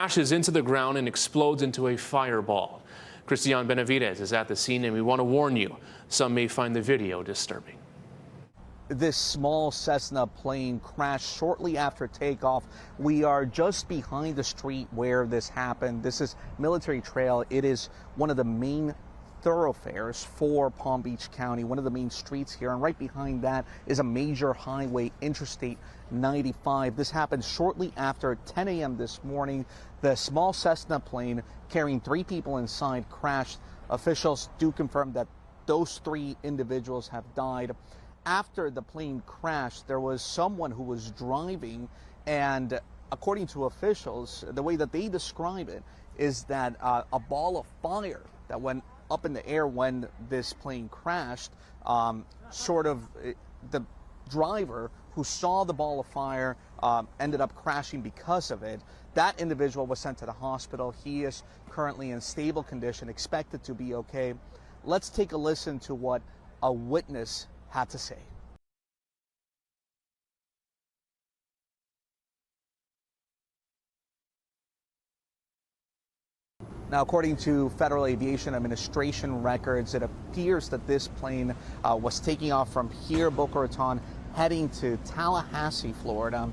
crashes into the ground and explodes into a fireball. Christian Benavidez is at the scene, and we want to warn you, some may find the video disturbing. This small Cessna plane crashed shortly after takeoff. We are just behind the street where this happened. This is Military Trail. It is one of the main thoroughfares for Palm Beach County, one of the main streets here, and right behind that is a major highway, Interstate 95. This happened shortly after 10 a.m. this morning. The small Cessna plane carrying 3 people inside crashed. Officials do confirm that those 3 individuals have died. After the plane crashed, there was someone who was driving, and according to officials, the way that they describe it is that a ball of fire that went up in the air when this plane crashed, the driver who saw the ball of fire ended up crashing because of it. That individual was sent to the hospital. He is currently in stable condition, expected to be okay. Let's take a listen to what a witness had to say. Now, according to Federal Aviation Administration records, it appears that this plane was taking off from here, Boca Raton, heading to Tallahassee, Florida.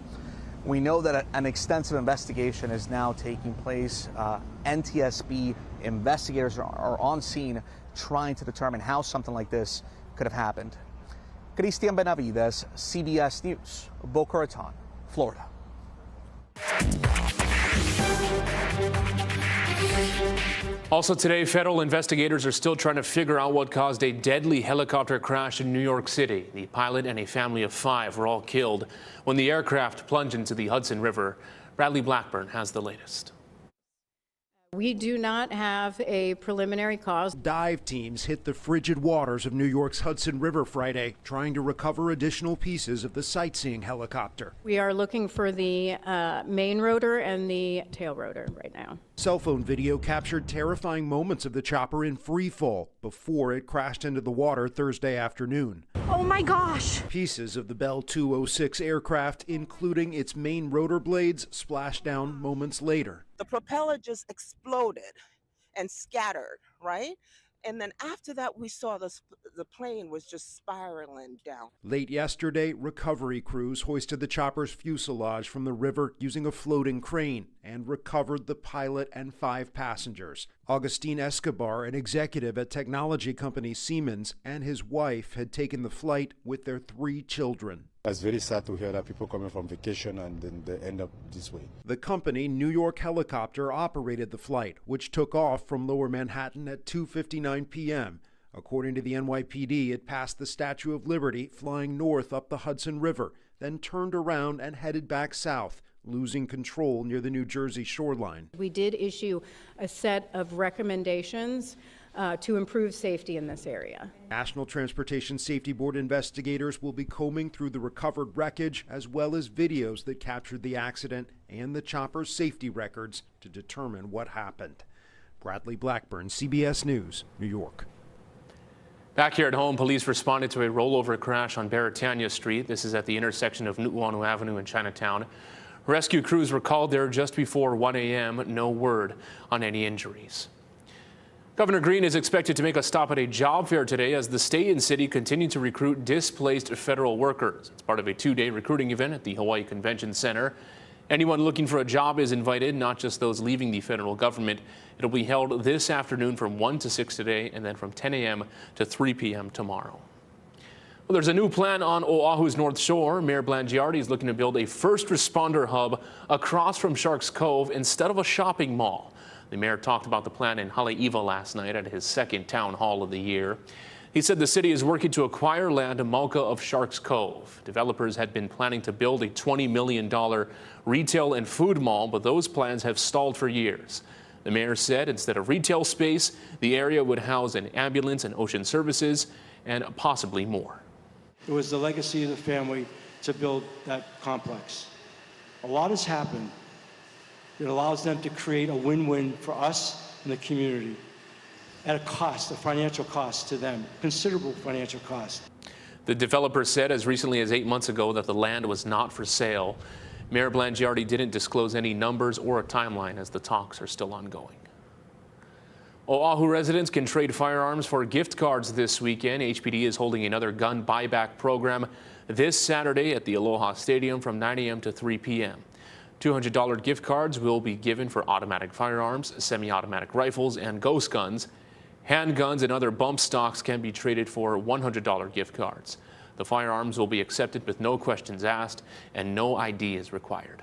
We know that an extensive investigation is now taking place. NTSB investigators are on scene trying to determine how something like this could have happened. Christian Benavidez, CBS News, Boca Raton, Florida. Also today, federal investigators are still trying to figure out what caused a deadly helicopter crash in New York City. The pilot and a family of 5 were all killed when the aircraft plunged into the Hudson River. Bradley Blackburn has the latest. We do not have a preliminary cause. Dive teams hit the frigid waters of New York's Hudson River Friday, trying to recover additional pieces of the sightseeing helicopter. We are looking for the main rotor and the tail rotor right now. Cell phone video captured terrifying moments of the chopper in free fall before it crashed into the water Thursday afternoon. Oh my gosh! Pieces of the Bell 206 aircraft, including its main rotor blades, splashed down moments later. The propeller just exploded and scattered, right? And then after that, we saw the plane was just spiraling down. Late yesterday, recovery crews hoisted the chopper's fuselage from the river using a floating crane and recovered the pilot and 5 passengers. Augustine Escobar, an executive at technology company Siemens, and his wife had taken the flight with their 3 children. It's very sad to hear that people coming from vacation and then they end up this way. The company, New York Helicopter, operated the flight, which took off from Lower Manhattan at 2:59 p.m. According to the NYPD, it passed the Statue of Liberty, flying north up the Hudson River, then turned around and headed back south, losing control near the New Jersey shoreline. We did issue a set of recommendations to improve safety in this area. National Transportation Safety Board investigators will be combing through the recovered wreckage as well as videos that captured the accident and the chopper's safety records to determine what happened. Bradley Blackburn, CBS News, New York. Back here at home, police responded to a rollover crash on Baratania Street. This is at the intersection of Nu'uanu Avenue and Chinatown. Rescue crews were called there just before 1 a.m. No word on any injuries. Governor Green is expected to make a stop at a job fair today as the state and city continue to recruit displaced federal workers. It's part of a 2-day recruiting event at the Hawaii Convention Center. Anyone looking for a job is invited, not just those leaving the federal government. It'll be held this afternoon from 1 to 6 today and then from 10 a.m. to 3 p.m. tomorrow. Well, there's a new plan on Oahu's North Shore. Mayor Blangiardi is looking to build a first responder hub across from Sharks Cove instead of a shopping mall. The mayor talked about the plan in Haleiwa last night at his 2nd town hall of the year. He said the city is working to acquire land in Mauka of Sharks Cove. Developers had been planning to build a $20 million retail and food mall, but those plans have stalled for years. The mayor said instead of retail space, the area would house an ambulance and ocean services and possibly more. It was the legacy of the family to build that complex. A lot has happened. It allows them to create a win-win for us and the community at a cost, a financial cost to them, considerable financial cost. The developer said as recently as 8 months ago that the land was not for sale. Mayor Blangiardi didn't disclose any numbers or a timeline as the talks are still ongoing. Oahu residents can trade firearms for gift cards this weekend. HPD is holding another gun buyback program this Saturday at the Aloha Stadium from 9 a.m. to 3 p.m. $200 gift cards will be given for automatic firearms, semi-automatic rifles, and ghost guns. Handguns and other bump stocks can be traded for $100 gift cards. The firearms will be accepted with no questions asked and no ID is required.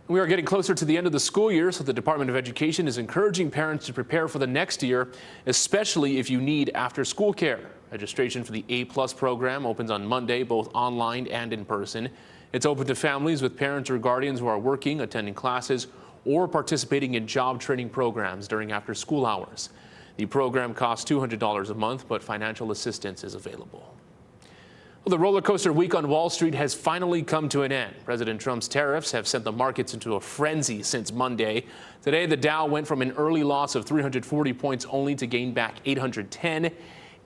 We are getting closer to the end of the school year, so the Department of Education is encouraging parents to prepare for the next year, especially if you need after-school care. Registration for the A+ program opens on Monday, both online and in person. It's open to families with parents or guardians who are working, attending classes, or participating in job training programs during after-school hours. The program costs $200 a month, but financial assistance is available. Well, the roller coaster week on Wall Street has finally come to an end. President Trump's tariffs have sent the markets into a frenzy since Monday. Today, the Dow went from an early loss of 340 points only to gain back 810,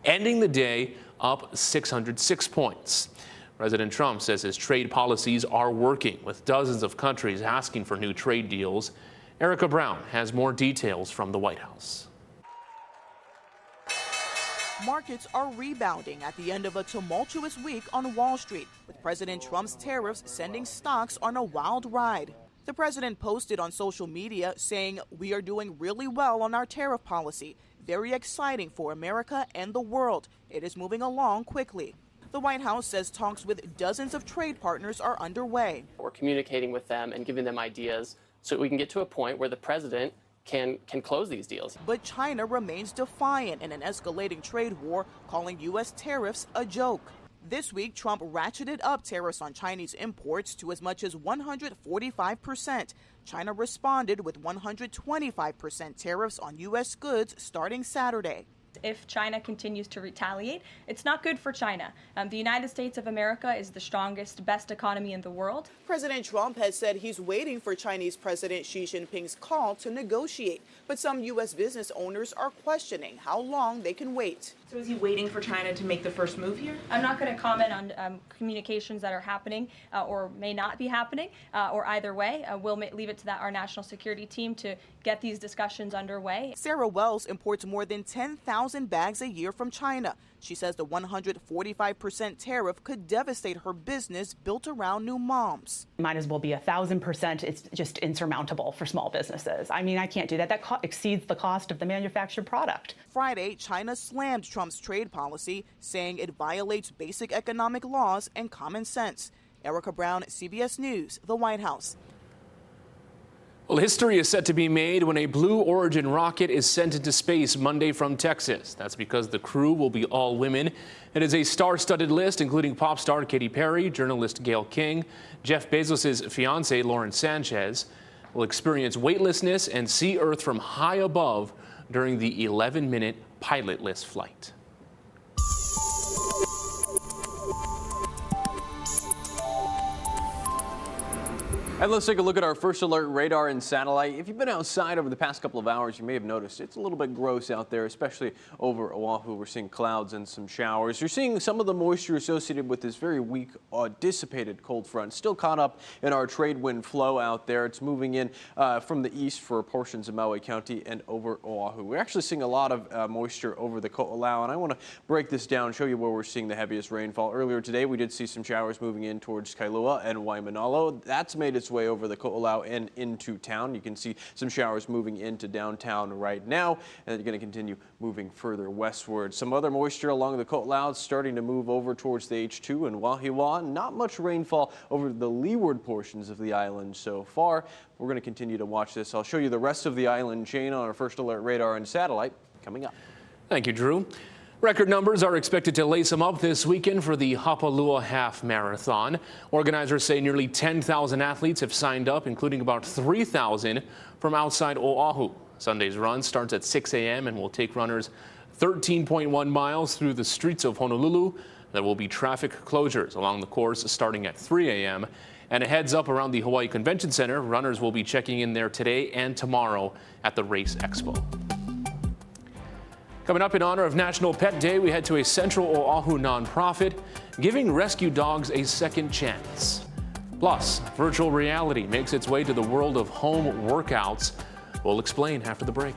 ending the day up 606 points. President Trump says his trade policies are working, with dozens of countries asking for new trade deals. Erica Brown has more details from the White House. Markets are rebounding at the end of a tumultuous week on Wall Street, with President Trump's tariffs sending stocks on a wild ride. The president posted on social media saying, "We are doing really well on our tariff policy. Very exciting for America and the world. It is moving along quickly." The White House says talks with dozens of trade partners are underway. We're communicating with them and giving them ideas so we can get to a point where the president can close these deals. But China remains defiant in an escalating trade war, calling U.S. tariffs a joke. This week, Trump ratcheted up tariffs on Chinese imports to as much as 145%. China responded with 125% tariffs on U.S. goods starting Saturday. If China continues to retaliate, it's not good for China. The United States of America is the strongest, best economy in the world. President Trump has said he's waiting for Chinese President Xi Jinping's call to negotiate. But some U.S. business owners are questioning how long they can wait. So is he waiting for China to make the first move here? I'm not going to comment on communications that are happening or may not be happening, or either way. We'll leave it to our national security team to get these discussions underway. Sarah Wells imports more than 10,000 bags a year from China. She says the 145% tariff could devastate her business built around new moms. Might as well be 1,000%. It's just insurmountable for small businesses. I mean, I can't do that. That exceeds the cost of the manufactured product. Friday, China slammed Trump's trade policy, saying it violates basic economic laws and common sense. Erica Brown, CBS News, the White House. Well, history is set to be made when a Blue Origin rocket is sent into space Monday from Texas. That's because the crew will be all women. It is a star-studded list, including pop star Katy Perry, journalist Gayle King, Jeff Bezos' fiancée Lauren Sanchez. Will experience weightlessness and see Earth from high above during the 11-minute pilotless flight. And let's take a look at our first alert radar and satellite. If you've been outside over the past couple of hours, you may have noticed it's a little bit gross out there, especially over Oahu. We're seeing clouds and some showers. You're seeing some of the moisture associated with this very weak, dissipated cold front still caught up in our trade wind flow out there. It's moving in from the east for portions of Maui County and over Oahu. We're actually seeing a lot of moisture over the Ko'olau, and I want to break this down, show you where we're seeing the heaviest rainfall. Earlier today, we did see some showers moving in towards Kailua and Waimanalo. That's made its way over the Ko'olau and into town. You can see some showers moving into downtown right now, and they're going to continue moving further westward. Some other moisture along the Ko'olau starting to move over towards the H2 and Wahiawa. Not much rainfall over the leeward portions of the island so far. We're going to continue to watch this. I'll show you the rest of the island chain on our first alert radar and satellite coming up. Thank you, Drew. Record numbers are expected to lace them up this weekend for the Hapalua Half Marathon. Organizers say nearly 10,000 athletes have signed up, including about 3,000 from outside Oahu. Sunday's run starts at 6 a.m. and will take runners 13.1 miles through the streets of Honolulu. There will be traffic closures along the course starting at 3 a.m. And a heads up around the Hawaii Convention Center. Runners will be checking in there today and tomorrow at the Race Expo. Coming up in honor of National Pet Day, we head to a Central Oahu nonprofit giving rescue dogs a second chance. Plus, virtual reality makes its way to the world of home workouts. We'll explain after the break.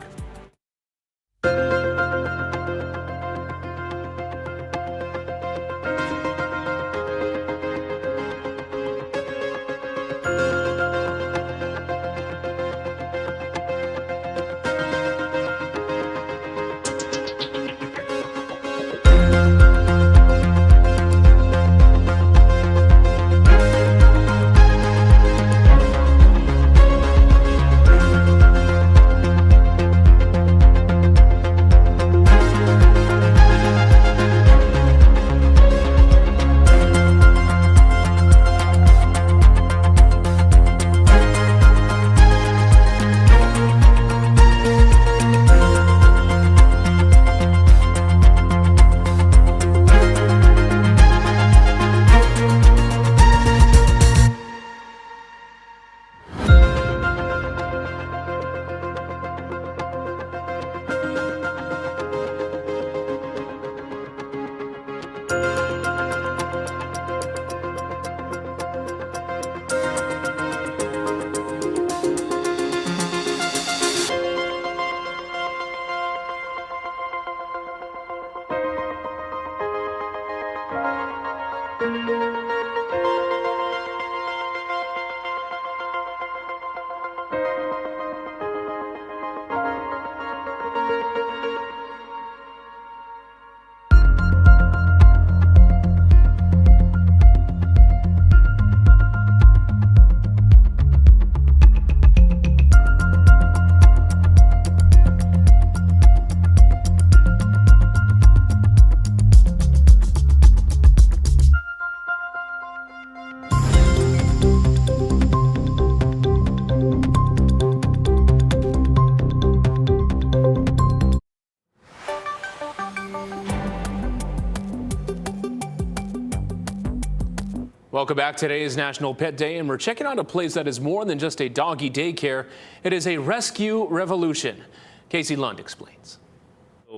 Welcome back. Today is National Pet Day, and we're checking out a place that is more than just a doggy daycare. It is a rescue revolution. Casey Lund explains.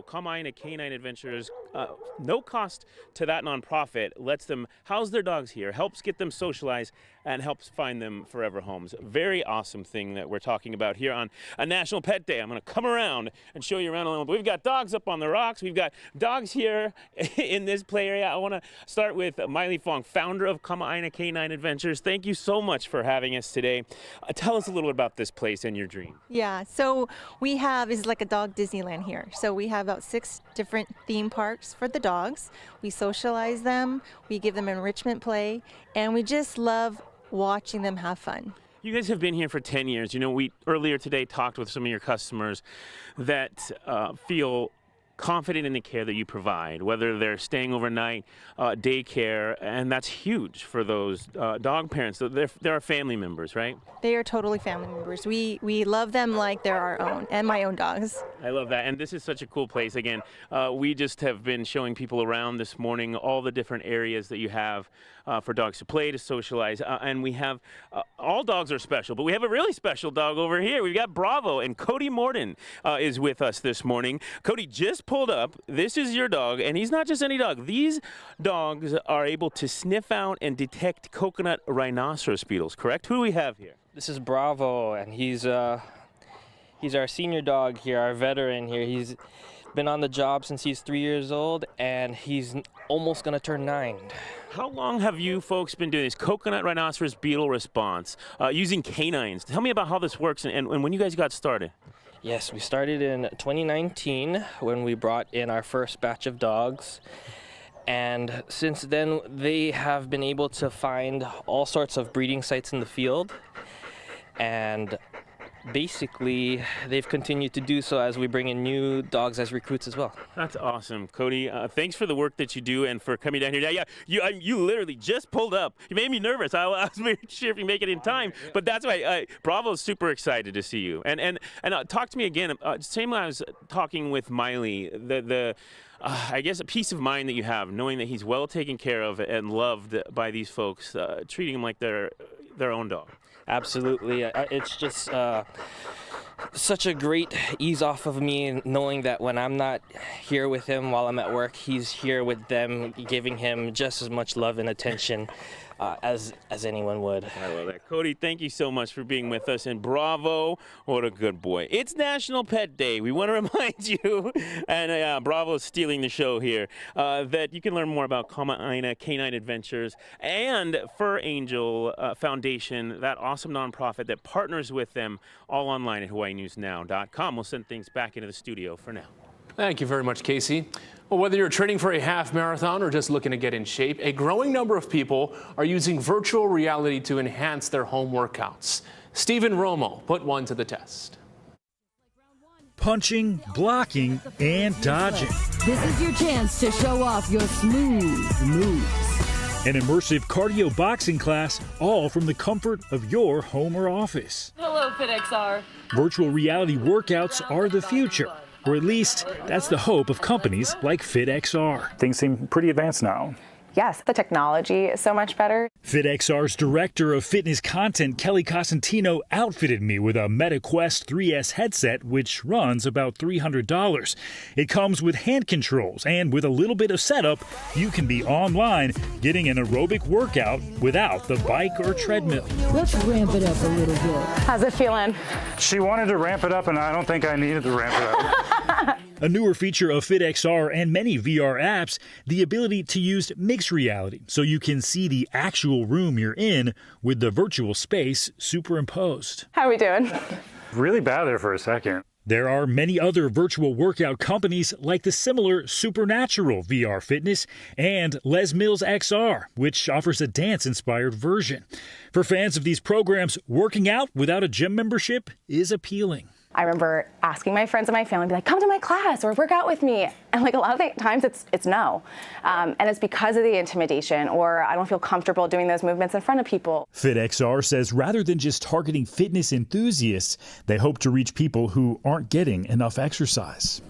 Kama'aina Canine Adventures, no cost to that nonprofit, lets them house their dogs here, helps get them socialized, and helps find them forever homes. Very awesome thing that we're talking about here on a National Pet Day. I'm going to come around and show you around a little bit. We've got dogs up on the rocks. We've got dogs here in this play area. I want to start with Miley Fong, founder of Kama'aina Canine Adventures. Thank you so much for having us today. Tell us a little bit about this place and your dream. Yeah, so we have, is like a dog Disneyland here. So we have about 6 different theme parks for the dogs. We socialize them, we give them enrichment play, and we just love watching them have fun. You guys have been here for 10 years. You know, we earlier today talked with some of your customers that feel confident in the care that you provide, whether they're staying overnight, daycare, and that's huge for those dog parents. So they're our family members, right? They are totally family members. We love them like they're our own, and my own dogs. I love that, and this is such a cool place. Again, we just have been showing people around this morning all the different areas that you have for dogs to play, to socialize, and we have, all dogs are special, but we have a really special dog over here. We've got Bravo, and Cody Morton is with us this morning. Cody just pulled up. This is your dog, and he's not just any dog. These dogs are able to sniff out and detect coconut rhinoceros beetles, correct? Who do we have here? This is Bravo, and he's our senior dog here, our veteran here. He's been on the job since he's 3 years old, and he's almost going to turn 9. How long have you folks been doing this coconut rhinoceros beetle response using canines? Tell me about how this works and when you guys got started. Yes, we started in 2019 when we brought in our first batch of dogs. And since then, they have been able to find all sorts of breeding sites in the field. And basically, they've continued to do so as we bring in new dogs as recruits as well. That's awesome, Cody. Thanks for the work that you do and for coming down here. Yeah, you literally just pulled up. You made me nervous. I was very sure if you make it in time, but that's why Bravo's super excited to see you. And talk to me again. Same when I was talking with Miley. I guess a peace of mind that you have, knowing that he's well taken care of and loved by these folks, treating him like their own dog. Absolutely. It's just such a great ease off of me knowing that when I'm not here with him while I'm at work, he's here with them, giving him just as much love and attention. as anyone would. I love that. Cody, thank you so much for being with us, and bravo, what a good boy. It's National Pet Day. We want to remind you, and Bravo is stealing the show here, that you can learn more about Kama'aina Canine Adventures and Fur Angel Foundation, that awesome nonprofit that partners with them, all online at hawaiinewsnow.com. We'll send things back into the studio for now. Thank you very much, Casey. Well, whether you're training for a half marathon or just looking to get in shape, a growing number of people are using virtual reality to enhance their home workouts. Stephen Romo put one to the test. Punching, blocking, and dodging. This is your chance to show off your smooth moves. An immersive cardio boxing class, all from the comfort of your home or office. Hello, FitXR. Virtual reality workouts are the future. Or at least, that's the hope of companies like FitXR. Things seem pretty advanced now. Yes, the technology is so much better. FitXR's director of fitness content, Kelly Cosentino, outfitted me with a MetaQuest 3S headset, which runs about $300. It comes with hand controls, and with a little bit of setup, you can be online getting an aerobic workout without the bike or treadmill. Let's ramp it up a little bit. How's it feeling? She wanted to ramp it up, and I don't think I needed to ramp it up. A newer feature of FitXR and many VR apps, the ability to use mixed reality, so you can see the actual room you're in with the virtual space superimposed. How are we doing? Really bad there for a second. There are many other virtual workout companies like the similar Supernatural VR Fitness and Les Mills XR, which offers a dance-inspired version. For fans of these programs, working out without a gym membership is appealing. I remember asking my friends and my family, be like, come to my class or work out with me. And like a lot of the times it's no. And it's because of the intimidation, or I don't feel comfortable doing those movements in front of people. FitXR says rather than just targeting fitness enthusiasts, they hope to reach people who aren't getting enough exercise.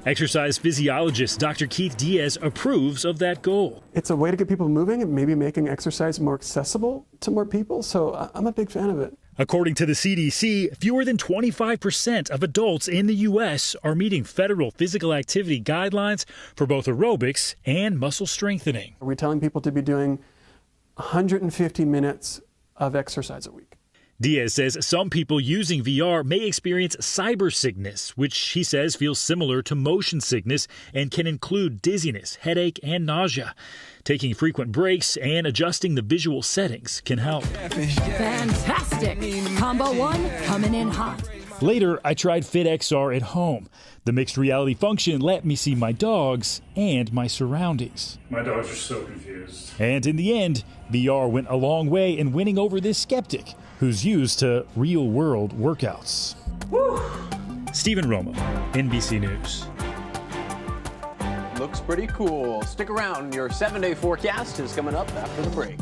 Exercise physiologist Dr. Keith Diaz approves of that goal. It's a way to get people moving and maybe making exercise more accessible to more people. So I'm a big fan of it. According to the CDC, fewer than 25% of adults in the U.S. are meeting federal physical activity guidelines for both aerobics and muscle strengthening. We're telling people to be doing 150 minutes of exercise a week. Diaz says some people using VR may experience cyber sickness, which he says feels similar to motion sickness and can include dizziness, headache, and nausea. Taking frequent breaks and adjusting the visual settings can help. Fantastic! Combo 1 coming in hot. Later, I tried FitXR at home. The mixed reality function let me see my dogs and my surroundings. My dogs are so confused. And in the end, VR went a long way in winning over this skeptic who's used to real-world workouts. Woo! Stephen Romo, NBC News. Looks pretty cool. Stick around. Your 7-day forecast is coming up after the break.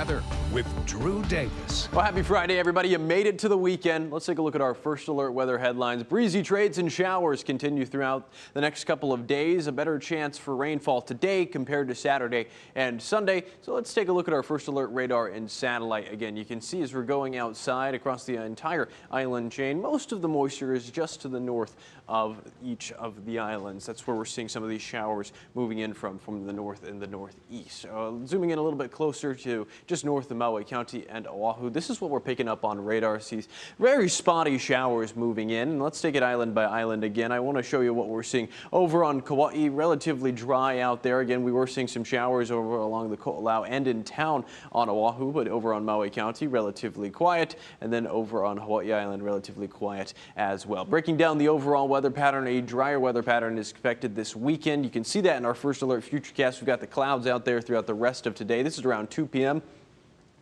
weather with Drew Davis. Well, happy Friday, everybody. You made it to the weekend. Let's take a look at our first alert weather headlines. Breezy trades and showers continue throughout the next couple of days. A better chance for rainfall today compared to Saturday and Sunday. So let's take a look at our first alert radar and satellite. Again, you can see as we're going outside across the entire island chain, most of the moisture is just to the north of each of the islands. That's where we're seeing some of these showers moving in from the north and the northeast. Zooming in a little bit closer to just north of Maui County and Oahu, this is what we're picking up on radar. Sees very spotty showers moving in. And let's take it island by island again. I want to show you what we're seeing over on Kauai. Relatively dry out there. Again, we were seeing some showers over along the Ko'olau and in town on Oahu, but over on Maui County, relatively quiet. And then over on Hawaii Island, relatively quiet as well. Breaking down the overall weather pattern, a drier weather pattern is expected this weekend. You can see that in our first alert futurecast. We've got the clouds out there throughout the rest of today. This is around 2 p.m.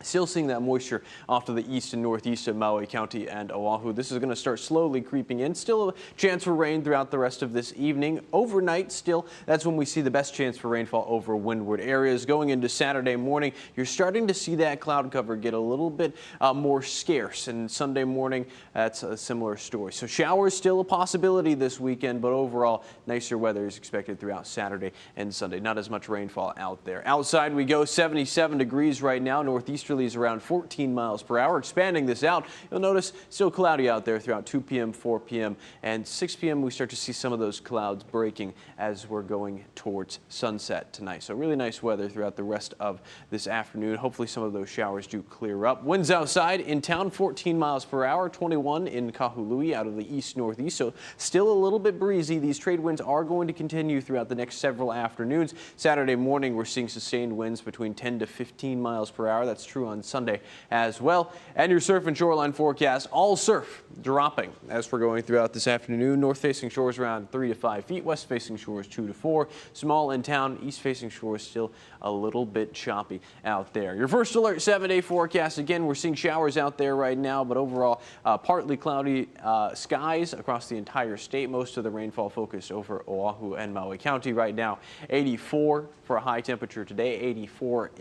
Still seeing that moisture off to the east and northeast of Maui County and Oahu. This is going to start slowly creeping in. Still a chance for rain throughout the rest of this evening. Overnight, still, that's when we see the best chance for rainfall over windward areas. Going into Saturday morning, you're starting to see that cloud cover get a little bit more scarce. And Sunday morning, that's a similar story. So showers still a possibility this weekend, but overall, nicer weather is expected throughout Saturday and Sunday. Not as much rainfall out there. Outside we go, 77 degrees right now. Northeasterly is around 14 miles per hour. Expanding this out, you'll notice still cloudy out there throughout 2 p.m., 4 p.m., and 6 p.m. we start to see some of those clouds breaking as we're going towards sunset tonight. So really nice weather throughout the rest of this afternoon. Hopefully some of those showers do clear up. Winds outside in town 14 miles per hour, 21 in Kahului out of the east-northeast. So still a little bit breezy. These trade winds are going to continue throughout the next several afternoons. Saturday morning we're seeing sustained winds between 10 to 15 miles per hour. That's true on Sunday as well. And your surf and shoreline forecast, all surf dropping as we're going throughout this afternoon. North-facing shores around 3 to 5 feet, west-facing shores 2 to 4. Small in town, east-facing shores still a little bit choppy out there. Your first alert 7-day forecast, again, we're seeing showers out there right now, but overall partly cloudy skies across the entire state. Most of the rainfall focused over Oahu and Maui County right now. 84 for a high temperature today, 84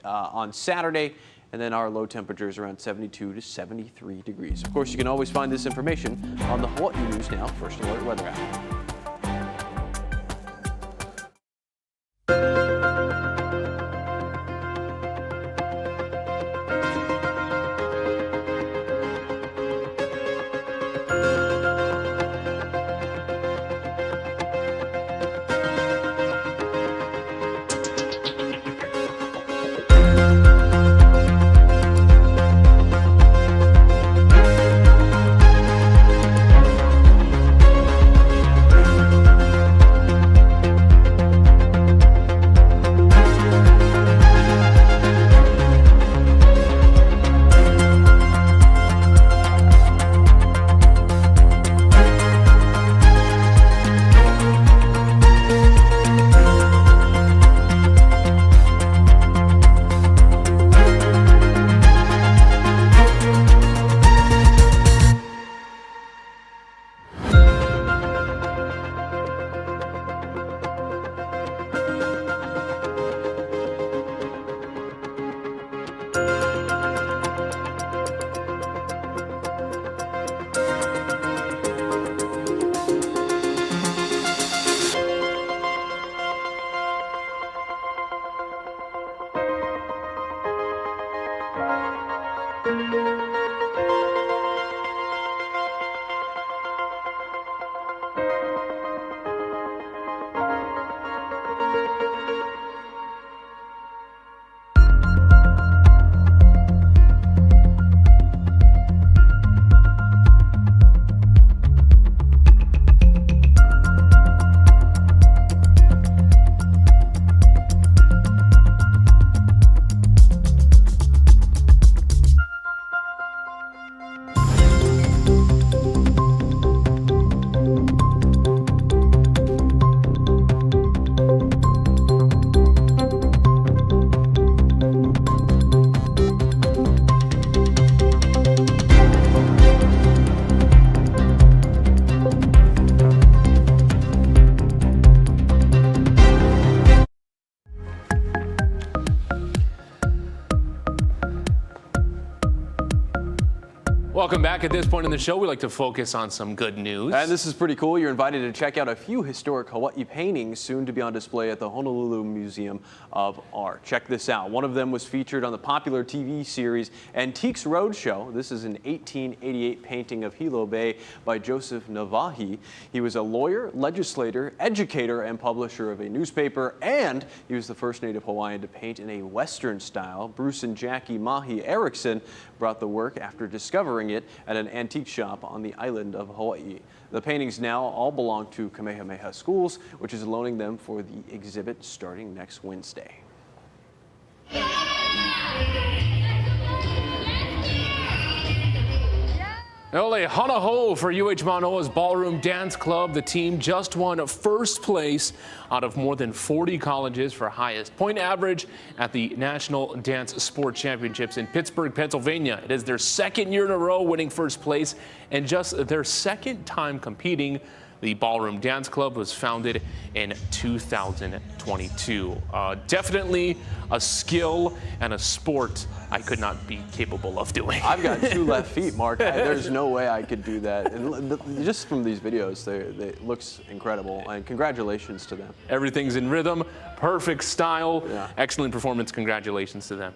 on Saturday. And then our low temperatures around 72 to 73 degrees. Of course, you can always find this information on the Hawaii News Now First Alert Weather app. Welcome back. At this point in the show, we like to focus on some good news. And this is pretty cool. You're invited to check out a few historic Hawaii paintings soon to be on display at the Honolulu Museum of Art. Check this out. One of them was featured on the popular TV series Antiques Roadshow. This is an 1888 painting of Hilo Bay by Joseph Navahi. He was a lawyer, legislator, educator, and publisher of a newspaper, and he was the first Native Hawaiian to paint in a Western style. Bruce and Jackie Mahi Erickson brought the work after discovering it at an antique shop on the island of Hawaii. The paintings now all belong to Kamehameha Schools, which is loaning them for the exhibit starting next Wednesday. Ole hana ho for UH Manoa's Ballroom Dance Club. The team just won first place out of more than 40 colleges for highest point average at the National Dance Sport Championships in Pittsburgh, Pennsylvania. It is their second year in a row winning first place and just their second time competing. The Ballroom Dance Club was founded in 2022. Definitely a skill and a sport I could not be capable of doing. I've got 2 left feet, Mark. There's no way I could do that. And just from these videos, it looks incredible. And congratulations to them. Everything's in rhythm, perfect style, excellent performance. Congratulations to them.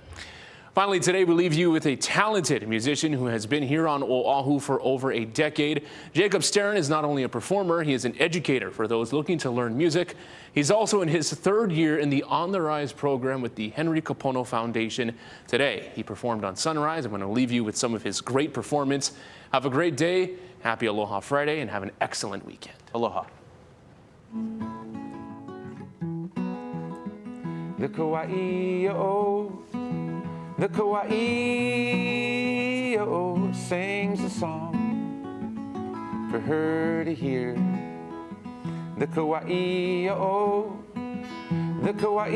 Finally, today we leave you with a talented musician who has been here on Oahu for over a decade. Jacob Stern is not only a performer, he is an educator for those looking to learn music. He's also in his 3rd year in the On the Rise program with the Henry Kapono Foundation. Today, he performed on Sunrise. I'm going to leave you with some of his great performance. Have a great day, happy Aloha Friday, and have an excellent weekend. Aloha. The Kauai-o. The Kauai-o sings a song for her to hear. The Kauai-o, the Kauai